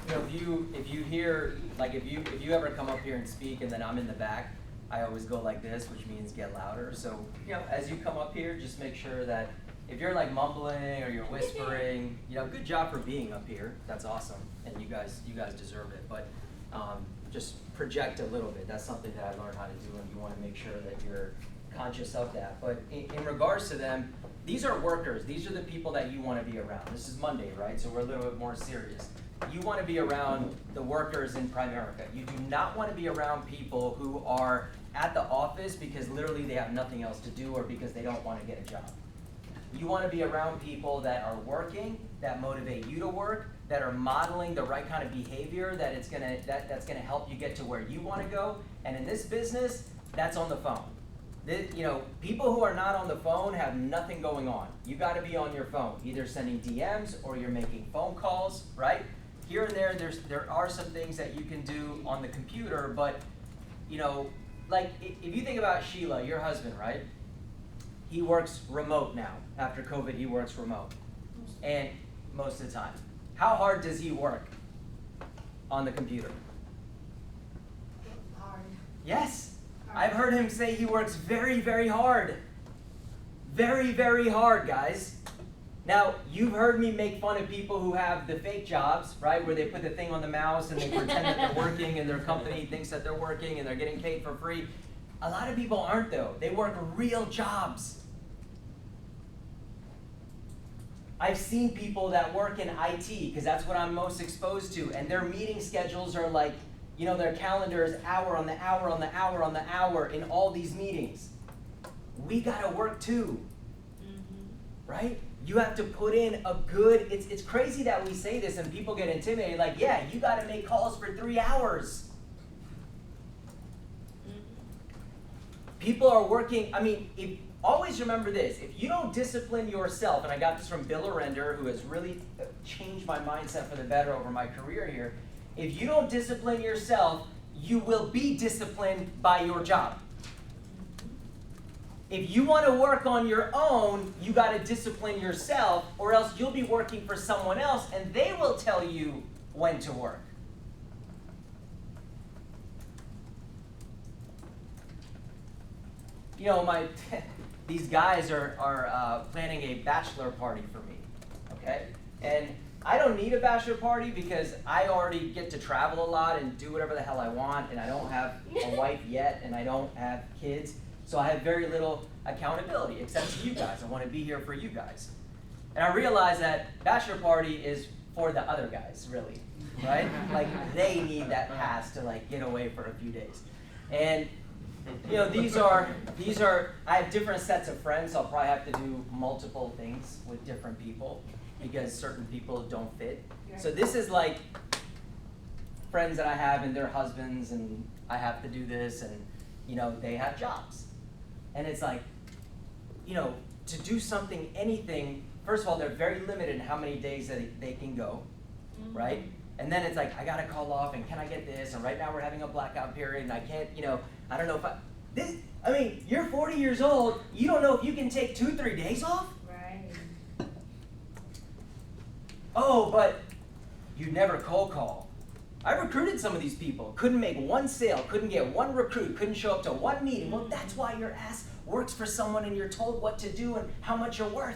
You know, if you hear, like if you ever come up here and speak and then I'm in the back, I always go like this, which means get louder. So, you know, as you come up here, just make sure that if you're like mumbling or you're whispering, you know, good job for being up here. That's awesome, and you guys deserve it. But just project a little bit. That's something that I learned how to do, and you want to make sure that you're conscious of that. But in regards to them, these are workers. These are the people that you want to be around. This is Monday, right? So we're a little bit more serious. You want to be around the workers in Primerica. You do not want to be around people who are at the office because literally they have nothing else to do or because they don't want to get a job. You want to be around people that are working, that motivate you to work, that are modeling the right kind of behavior that's gonna help you get to where you want to go. And in this business, that's on the phone. You know, people who are not on the phone have nothing going on. You got to be on your phone, either sending DMs or you're making phone calls, right? Here and there are some things that you can do on the computer, but you know, like if you think about Sheila, your husband, right? He works remote now. After COVID, he works remote, and most of the time. How hard does he work on the computer? Hard. Yes. I've heard him say he works very, very hard. Very, very hard, guys. Now, you've heard me make fun of people who have the fake jobs, right? Where they put the thing on the mouse and they pretend that they're working and their company thinks that they're working and they're getting paid for free. A lot of people aren't, though. They work real jobs. I've seen people that work in IT, because that's what I'm most exposed to, and their meeting schedules are like, you know, their calendar is hour on the hour on the hour on the hour in all these meetings. We gotta work too, right? You have to put in a good, it's crazy that we say this and people get intimidated, like, yeah, you gotta make calls for 3 hours. People are working, I mean, always remember this, if you don't discipline yourself, and I got this from Bill Arender, who has really changed my mindset for the better over my career here, if you don't discipline yourself, you will be disciplined by your job. If you want to work on your own, you got to discipline yourself, or else you'll be working for someone else and they will tell you when to work. You know, these guys are planning a bachelor party for me, okay? And I don't need a bachelor party because I already get to travel a lot and do whatever the hell I want, and I don't have a wife yet, and I don't have kids, so I have very little accountability, except to you guys. I want to be here for you guys. And I realize that bachelor party is for the other guys, really, right? Like, they need that pass to, like, get away for a few days. And you know, these are, I have different sets of friends, so I'll probably have to do multiple things with different people because certain people don't fit. So this is like friends that I have and their husbands, and I have to do this, and you know, they have jobs. And it's like, you know, to do something, anything, first of all, they're very limited in how many days that they can go, right? And then it's like, I gotta call off, and can I get this? And right now we're having a blackout period, and I can't, you know, I don't know if I mean, you're 40 years old, you don't know if you can take 2-3 days off? Right. Oh, but you never cold call. I recruited some of these people, couldn't make one sale, couldn't get one recruit, couldn't show up to one meeting. Well, that's why your ass works for someone and you're told what to do and how much you're worth.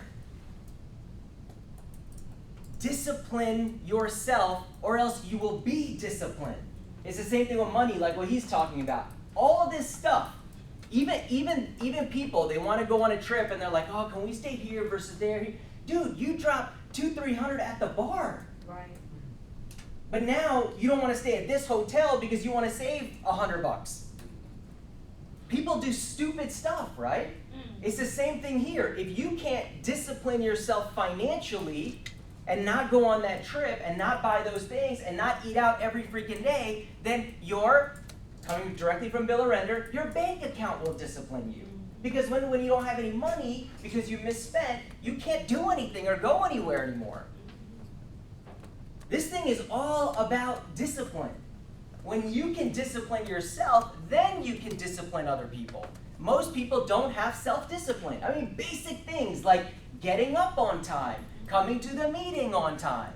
Discipline yourself, or else you will be disciplined. It's the same thing with money, like what he's talking about. All of this stuff, even people, they want to go on a trip and they're like, oh, can we stay here versus there? Dude, you drop $200-300 at the bar. Right. But now you don't want to stay at this hotel because you want to save $100. People do stupid stuff, right? It's the same thing here. If you can't discipline yourself financially and not go on that trip and not buy those things and not eat out every freaking day, then you're, coming directly from Bill Arender, your bank account will discipline you. Because when you don't have any money because you misspent, you can't do anything or go anywhere anymore. This thing is all about discipline. When you can discipline yourself, then you can discipline other people. Most people don't have self-discipline. I mean, basic things like getting up on time, coming to the meeting on time.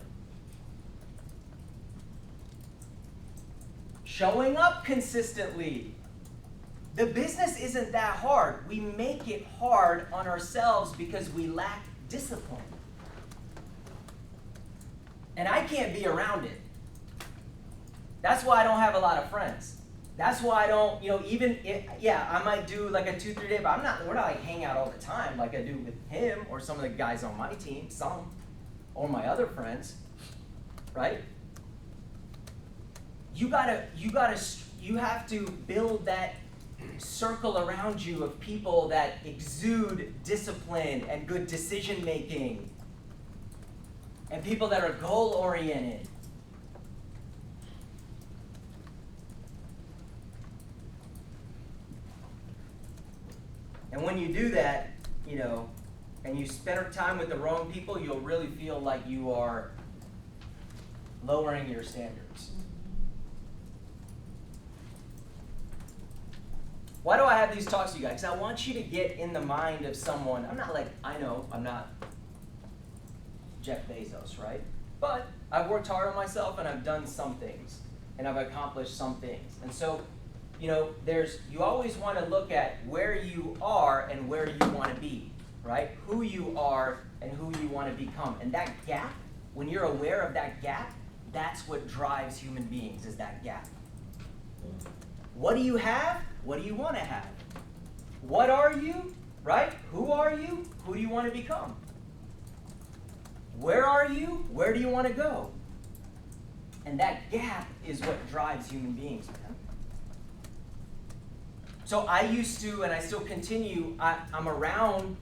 Showing up consistently. The business isn't that hard. We make it hard on ourselves because we lack discipline. And I can't be around it. That's why I don't have a lot of friends. That's why I don't, even if, I might do like a 2-3 day, but we're not like hang out all the time like I do with him or some of the guys on my team, or my other friends, right? You have to build that circle around you of people that exude discipline and good decision making, and people that are goal oriented. And when you do that, and you spend time with the wrong people, you'll really feel like you are lowering your standards. Why do I have these talks to you guys? Because I want you to get in the mind of someone. I'm not Jeff Bezos, right? But I've worked hard on myself and I've done some things and I've accomplished some things. And so, you always want to look at where you are and where you want to be, right? Who you are and who you want to become. And that gap, when you're aware of that gap, that's what drives human beings, is that gap. What do you have? What do you want to have? What are you, right? Who are you? Who do you want to become? Where are you? Where do you want to go? And that gap is what drives human beings, man. So I used to, and I still continue, I'm around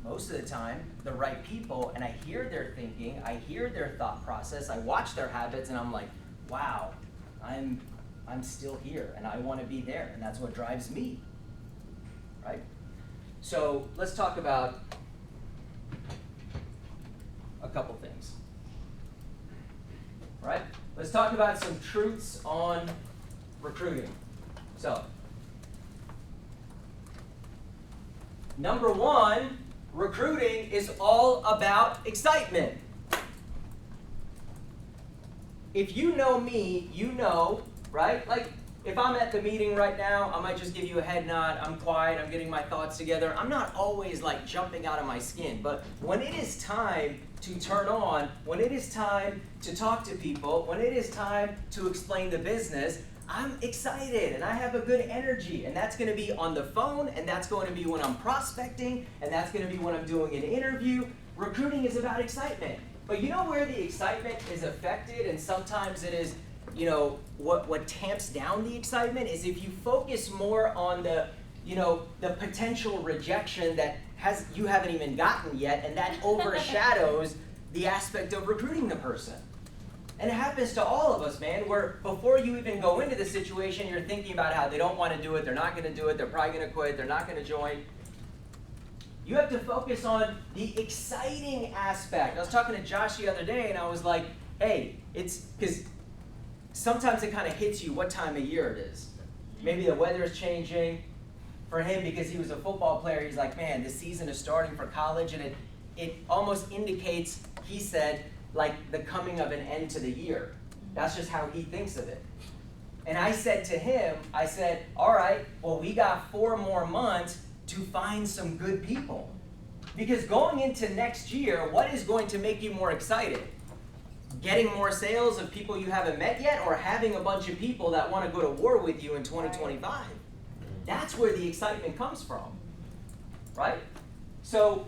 most of the time the right people, and I hear their thinking, I hear their thought process, I watch their habits, and I'm like, wow, I'm still here, and I want to be there, and that's what drives me, right? So let's talk about a couple things, right? Let's talk about some truths on recruiting. So, number one, recruiting is all about excitement. If you know me, right? Like, if I'm at the meeting right now, I might just give you a head nod. I'm quiet. I'm getting my thoughts together. I'm not always like jumping out of my skin. But when it is time to turn on, when it is time to talk to people, when it is time to explain the business, I'm excited and I have a good energy. And that's going to be on the phone, and that's going to be when I'm prospecting, and that's going to be when I'm doing an interview. Recruiting is about excitement. But you know where the excitement is affected, and sometimes it is, what tamps down the excitement is if you focus more on the potential rejection that you haven't even gotten yet, and that overshadows the aspect of recruiting the person. And it happens to all of us, man, where before you even go into the situation, you're thinking about how they don't want to do it, they're not going to do it, they're probably going to quit, they're not going to join. You have to focus on the exciting aspect. I was talking to Josh the other day, and I was like, hey, it's because sometimes it kind of hits you what time of year it is. Maybe the weather is changing. For him, because he was a football player, he's like, man, the season is starting for college, and it almost indicates, he said, like the coming of an end to the year. That's just how he thinks of it. And I said to him, all right, well, we got 4 more months to find some good people. Because going into next year, what is going to make you more excited? Getting more sales of people you haven't met yet, or having a bunch of people that want to go to war with you in 2025? That's where the excitement comes from, right? So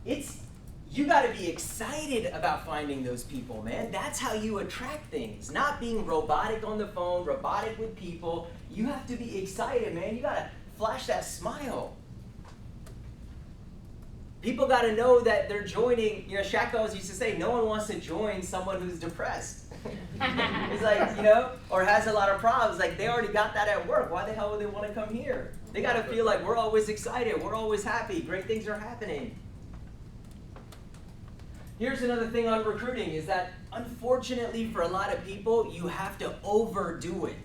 you got to be excited about finding those people, man. That's how you attract things. Not being robotic on the phone, robotic with people. You have to be excited, man. You got to flash that smile. People got to know that they're joining. Shaq always used to say, no one wants to join someone who's depressed. It's like, or has a lot of problems. Like, they already got that at work. Why the hell would they want to come here? They got to feel like we're always excited. We're always happy. Great things are happening. Here's another thing on recruiting is that, unfortunately, for a lot of people, you have to overdo it.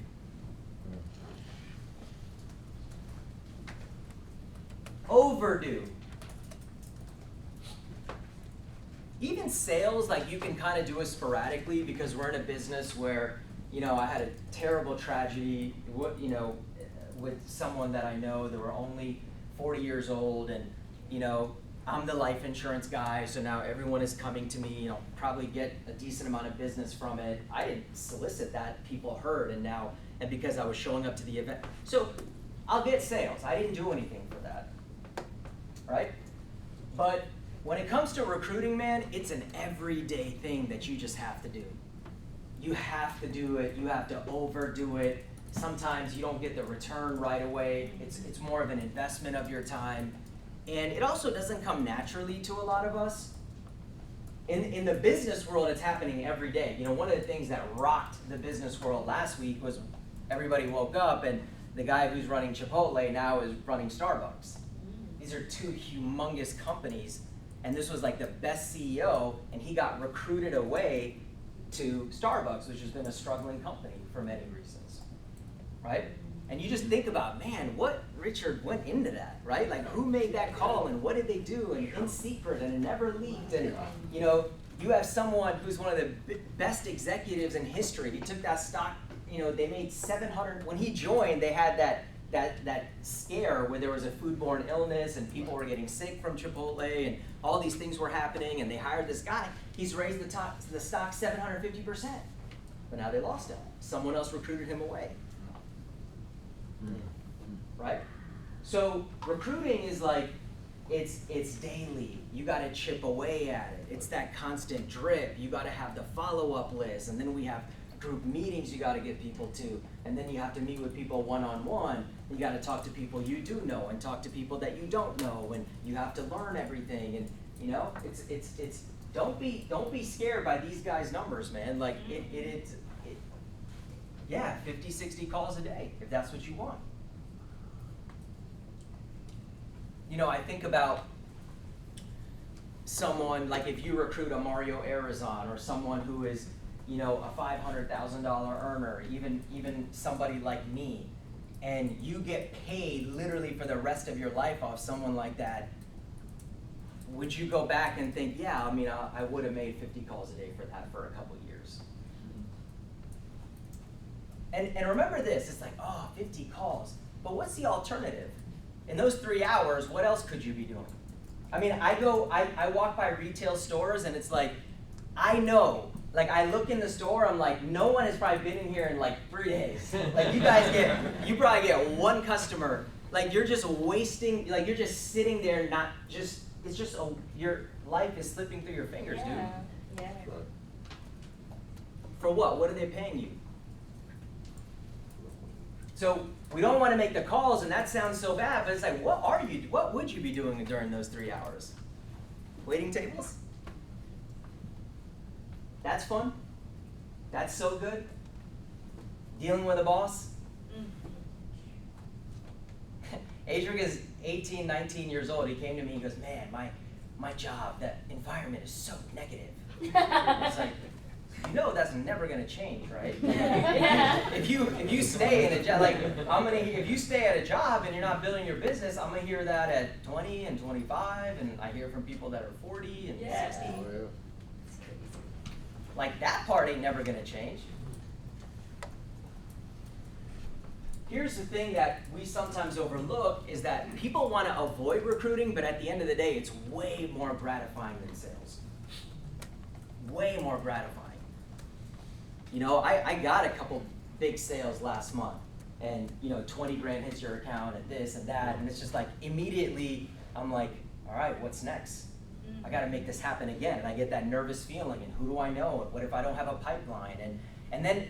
Overdo. Even sales, like, you can kind of do it sporadically because we're in a business where, I had a terrible tragedy, with someone that I know. They were only 40 years old, and, I'm the life insurance guy, so now everyone is coming to me, probably get a decent amount of business from it. I didn't solicit that, people heard, and because I was showing up to the event. So I'll get sales. I didn't do anything for that, right? But when it comes to recruiting, man, it's an everyday thing that you just have to do. You have to do it. You have to overdo it. Sometimes you don't get the return right away. It's more of an investment of your time. And it also doesn't come naturally to a lot of us. In the business world, it's happening every day. One of the things that rocked the business world last week was everybody woke up and the guy who's running Chipotle now is running Starbucks. These are two humongous companies, and this was like the best CEO, and he got recruited away to Starbucks, which has been a struggling company for many reasons, right? And you just think about, man, what Richard went into that, right? Like, who made that call, and what did they do, and in secret, and it never leaked, and you have someone who's one of the best executives in history. He took that stock, they made 700, when he joined, they had that scare where there was a foodborne illness and people were getting sick from Chipotle and all these things were happening, and they hired this guy. He's raised the stock 750%, but now they lost him. Someone else recruited him away. Right? So recruiting is like, it's daily. You got to chip away at it. It's that constant drip. You got to have the follow-up list, and then we have group meetings you got to get people to, and then you have to meet with people one-on-one. You got to talk to people you do know and talk to people that you don't know, and you have to learn everything. And it's don't be scared by these guys' numbers, man. Like yeah, 50, 60 calls a day if that's what you want. I think about someone, like if you recruit a Mario Arizon or someone who is, a $500,000 earner, even somebody like me, and you get paid literally for the rest of your life off someone like that, would you go back and think, yeah, I would have made 50 calls a day for that for a couple of years? And remember this, it's like, 50 calls, but what's the alternative? In those 3 hours, what else could you be doing? I walk by retail stores and it's like, I know, like I look in the store, I'm like, no one has probably been in here in like 3 days. Like you probably get one customer, like you're just wasting, like you're just sitting there, your life is slipping through your fingers, dude. Yeah. For what? What are they paying you? So we don't want to make the calls, and that sounds so bad, but it's like, what would you be doing during those 3 hours? Waiting tables? That's fun. That's so good. Dealing with a boss? Adric is 18, 19 years old. He came to me and goes, man, my job, that environment is so negative. It's like, that's never gonna change, right? If you stay in a job, like if you stay at a job and you're not building your business, I'm gonna hear that at 20 and 25, and I hear from people that are 40 and 60. Oh, yeah. Like that part ain't never gonna change. Here's the thing that we sometimes overlook is that people want to avoid recruiting, but at the end of the day, it's way more gratifying than sales. Way more gratifying. I got a couple big sales last month, and 20 grand hits your account and this and that, and it's just like immediately I'm like, all right, what's next? I got to make this happen again, and I get that nervous feeling, and who do I know, and what if I don't have a pipeline, and then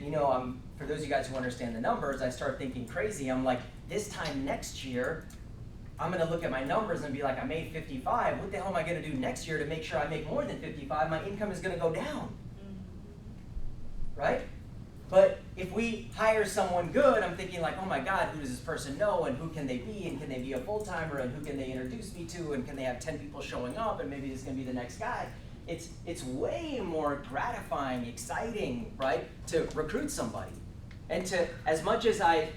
for those of you guys who understand the numbers, I start thinking crazy. I'm like, this time next year, I'm gonna look at my numbers and be like, I made 55. What the hell am I gonna do next year to make sure I make more than 55? My income is gonna go down. Right? But if we hire someone good, I'm thinking like, oh my God, who does this person know, and who can they be, and can they be a full-timer, and who can they introduce me to, and can they have 10 people showing up, and maybe this is gonna be the next guy. It's way more gratifying, exciting, right, to recruit somebody. And to, as much as I,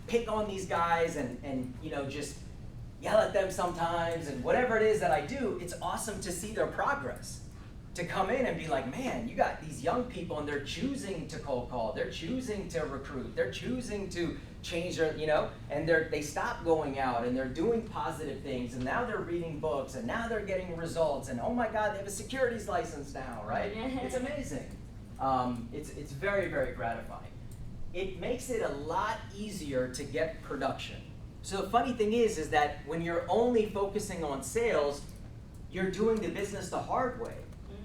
pick on these guys and just yell at them sometimes and whatever it is that I do, it's awesome to see their progress. to come in and be like, man, you got these young people and they're choosing to cold call, they're choosing to recruit, they're choosing to change their, and they stop going out and they're doing positive things, and now they're reading books, and now they're getting results, and oh my God, they have a securities license now, right? It's amazing. It's very, very gratifying. It makes it a lot easier to get production. So the funny thing is that when you're only focusing on sales, you're doing the business the hard way.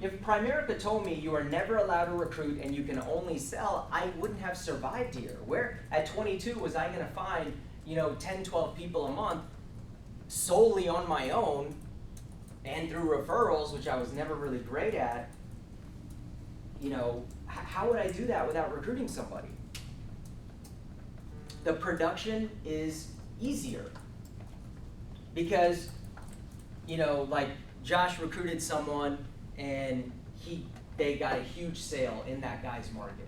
If Primerica told me you are never allowed to recruit and you can only sell, I wouldn't have survived here. Where at 22 was I going to find, 10, 12 people a month solely on my own and through referrals, which I was never really great at? How would I do that without recruiting somebody? The production is easier because, like Josh recruited someone and they got a huge sale in that guy's market.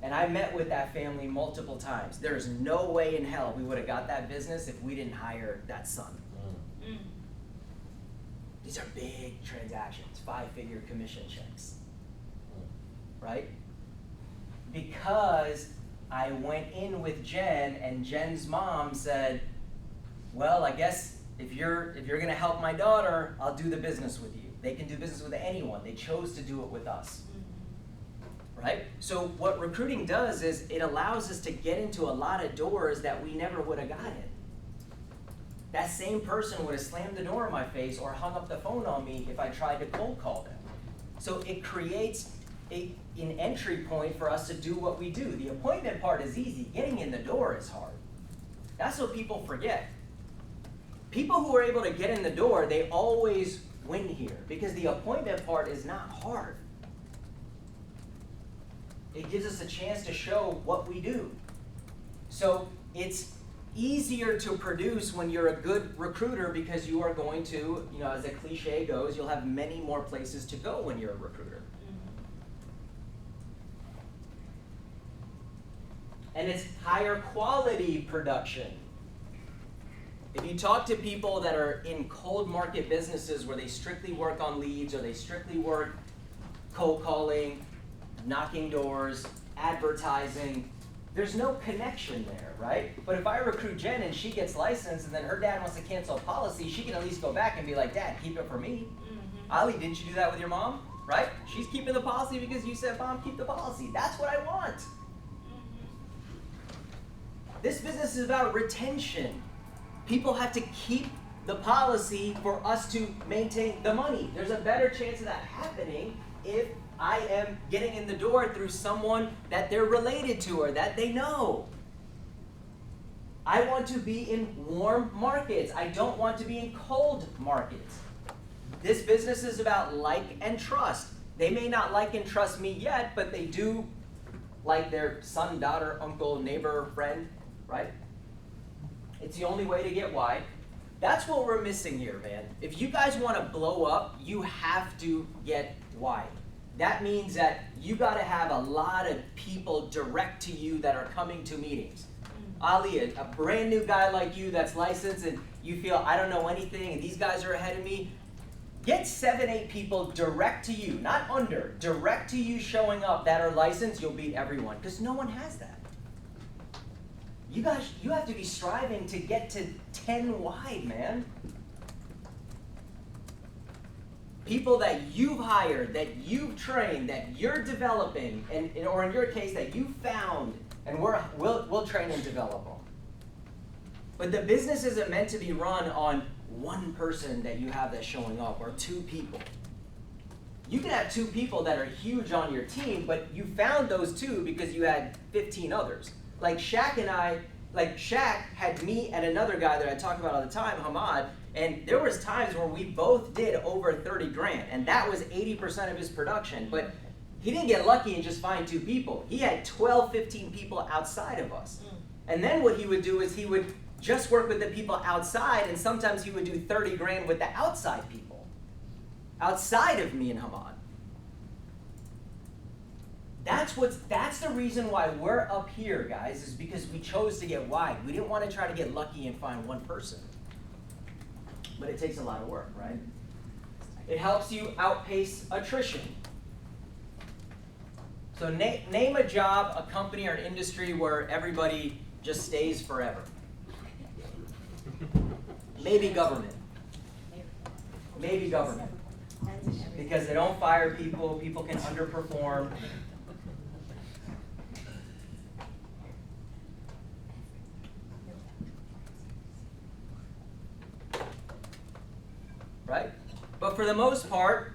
And I met with that family multiple times. There's no way in hell we would have got that business if we didn't hire that son. These are big transactions, 5-figure commission checks, right? Because I went in with Jen, and Jen's mom said, well, I guess if you're gonna help my daughter, I'll do the business with you. They can do business with anyone. They chose to do it with us, right? So what recruiting does is it allows us to get into a lot of doors that we never would have gotten. That same person would have slammed the door in my face or hung up the phone on me if I tried to cold call them. So it creates an entry point for us to do what we do. The appointment part is easy. Getting in the door is hard. That's what people forget. People who are able to get in the door, they always win here because the appointment part is not hard. It gives us a chance to show what we do. So it's easier to produce when you're a good recruiter because you are going to, as the cliche goes, you'll have many more places to go when you're a recruiter. And it's higher quality production. If you talk to people that are in cold market businesses where they strictly work on leads or they strictly work cold calling, knocking doors, advertising, there's no connection there, right? But if I recruit Jen and she gets licensed and then her dad wants to cancel a policy, she can at least go back and be like, Dad, keep it for me. Ali, didn't you do that with your mom? Right? She's keeping the policy because you said, Mom, keep the policy. That's what I want. This business is about retention. People have to keep the policy for us to maintain the money. There's a better chance of that happening if I am getting in the door through someone that they're related to or that they know. I want to be in warm markets. I don't want to be in cold markets. This business is about like and trust. They may not like and trust me yet, but they do like their son, daughter, uncle, neighbor, friend, right? It's the only way to get wide. That's what we're missing here, man. If you guys want to blow up, you have to get wide. That means that you got to have a lot of people direct to you that are coming to meetings. Ali, a brand new guy like you that's licensed and you feel I don't know anything and these guys are ahead of me, get 7, 8 people direct to you, not under, direct to you showing up that are licensed, you'll beat everyone because no one has that. You guys, you have to be striving to get to 10 wide, man. People that you've hired, that you've trained, that you're developing, and or in your case, that you found, and we'll train and develop them. But the business isn't meant to be run on one person that you have that's showing up, or 2 people. You can have 2 people that are huge on your team, but you found those 2 because you had 15 others. Like Shaq and I, Shaq had me and another guy that I talk about all the time, Hamad, and there was times where we both did over 30 grand, and that was 80% of his production. But he didn't get lucky and just find 2 people. He had 12, 15 people outside of us. And then what he would do is he would just work with the people outside, and sometimes he would do 30 grand with the outside people, outside of me and Hamad. That's the reason why we're up here, guys, is because we chose to get wide. We didn't want to try to get lucky and find one person. But it takes a lot of work, right? It helps you outpace attrition. So name a job, a company, or an industry where everybody just stays forever. Maybe government. Maybe government. Because they don't fire people, people can underperform. Right? But for the most part,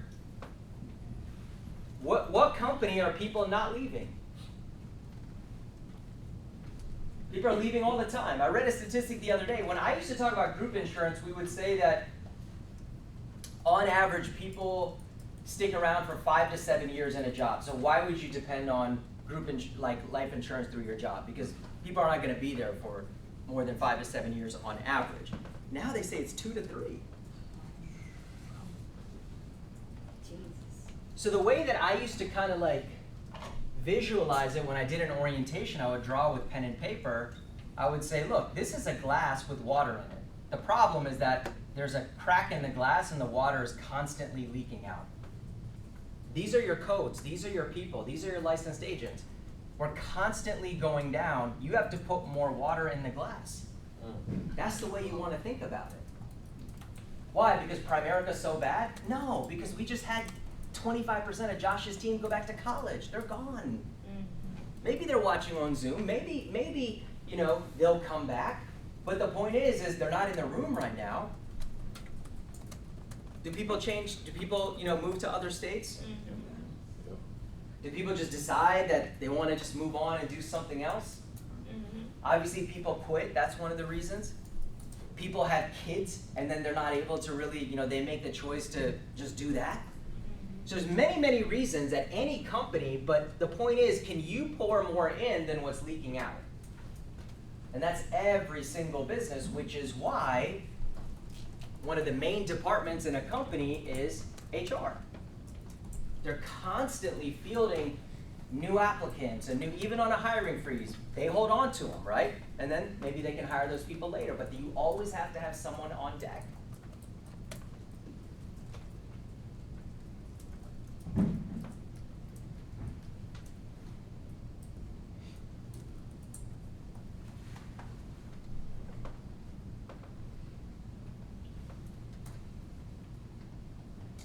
what company are people not leaving? People are leaving all the time. I read a statistic the other day. When I used to talk about group insurance, we would say that on average, people stick around for 5 to 7 years in a job. So why would you depend on like life insurance through your job? Because people are not going to be there for more than 5 to 7 years on average. Now they say it's 2 to 3. So the way that I used to kind of like visualize it when I did an orientation, I would draw with pen and paper. I would say, look, this is a glass with water in it. The problem is that there's a crack in the glass and the water is constantly leaking out. These are your codes. These are your people. These are your licensed agents. We're constantly going down. You have to put more water in the glass. That's the way you want to think about it. Why? Because Primerica's so bad? No, because we just had 25% of Josh's team go back to college. They're gone. Maybe they're watching on Zoom. Maybe you know they'll come back. But the point is they're not in the room right now. Do people change? Do people move to other states? Do people just decide that they want to just move on and do something else? Obviously, people quit. That's one of the reasons. People have kids and then they're not able to really, they make the choice to just do that. So there's many, many reasons at any company, but the point is, can you pour more in than what's leaking out? And that's every single business, which is why one of the main departments in a company is HR. They're constantly fielding new applicants and even on a hiring freeze, they hold on to them, right? And then maybe they can hire those people later, but you always have to have someone on deck.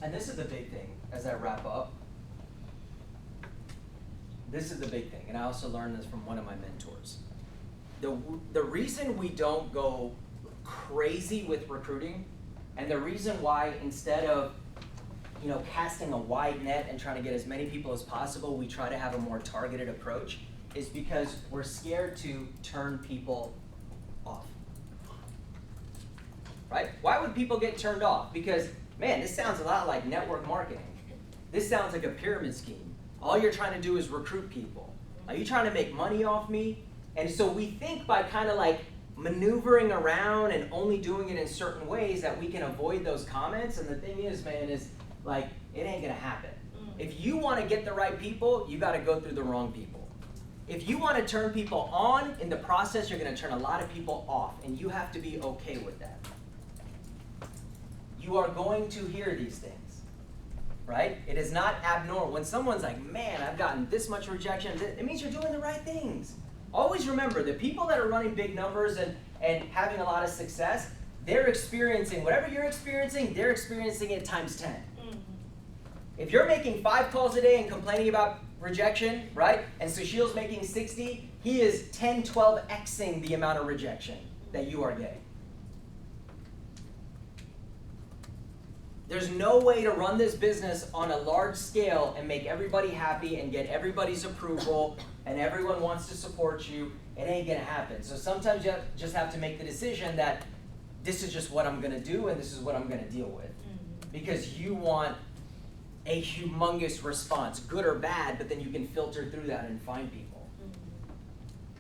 And this is the big thing as I wrap up. This is the big thing, and I also learned this from one of my mentors. The reason we don't go crazy with recruiting, and the reason why instead of casting a wide net and trying to get as many people as possible, we try to have a more targeted approach, is because we're scared to turn people off. Right? Why would people get turned off? Because, man, this sounds a lot like network marketing. This sounds like a pyramid scheme. All you're trying to do is recruit people. Are you trying to make money off me? And so we think by kind of like maneuvering around and only doing it in certain ways that we can avoid those comments. And the thing is, man, is like, it ain't gonna happen. If you wanna get the right people, you gotta go through the wrong people. If you wanna turn people on, in the process, you're gonna turn a lot of people off, and you have to be okay with that. You are going to hear these things. Right? It is not abnormal. When someone's like, man, I've gotten this much rejection, it means you're doing the right things. Always remember, the people that are running big numbers and having a lot of success, they're experiencing, whatever you're experiencing, they're experiencing it times 10. If you're making 5 calls a day and complaining about rejection, right, and Sushil's making 60, he is 10, 12xing the amount of rejection that you are getting. There's no way to run this business on a large scale and make everybody happy and get everybody's approval and everyone wants to support you. It ain't gonna happen. So sometimes you just have to make the decision that this is just what I'm gonna do and this is what I'm gonna deal with. Because you want a humongous response, good or bad, but then you can filter through that and find people.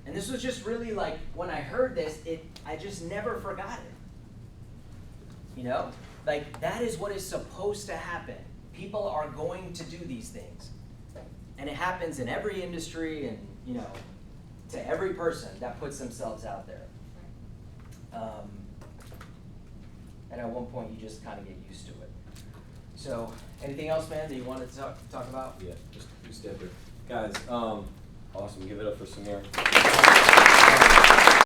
And this was just really like, when I heard this, I just never forgot it. Like, that is what is supposed to happen. People are going to do these things. And it happens in every industry and, to every person that puts themselves out there. And at one point, you just kind of get used to it. So, anything else, man, that you wanted to talk about? Yeah, just two stepper. Guys, awesome. Give it up for Samir.